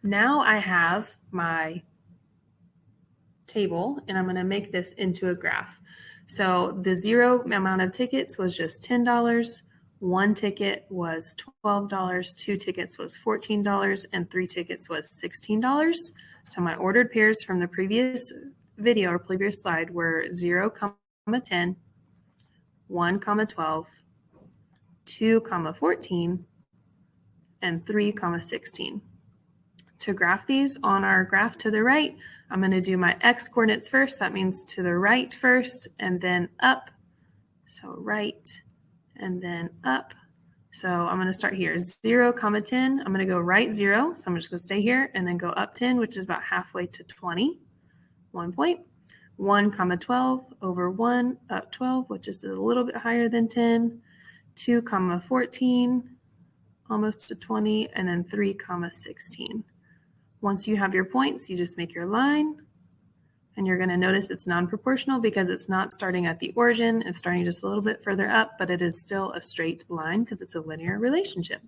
Now I have my table and I'm going to make this into a graph. So the zero amount of tickets was just $10. One ticket was $12, two tickets was $14, and three tickets was $16. So my ordered pairs from the previous video or previous slide were 0, 10, 1, 12, 2, 14, and 3, 16. To graph these on our graph to the right, I'm going to do my x coordinates first. That means to the right first and then up. So right and then up. So I'm going to start here, 0, 10. I'm going to go right 0. So I'm just going to stay here and then go up 10, which is about halfway to 20. 1 point. 1, 12 over 1 up 12, which is a little bit higher than 10. 2, 14, almost to 20, and then 3, 16. Once you have your points, you just make your line, and you're going to notice it's non-proportional because it's not starting at the origin. It's starting just a little bit further up, but it is still a straight line because it's a linear relationship.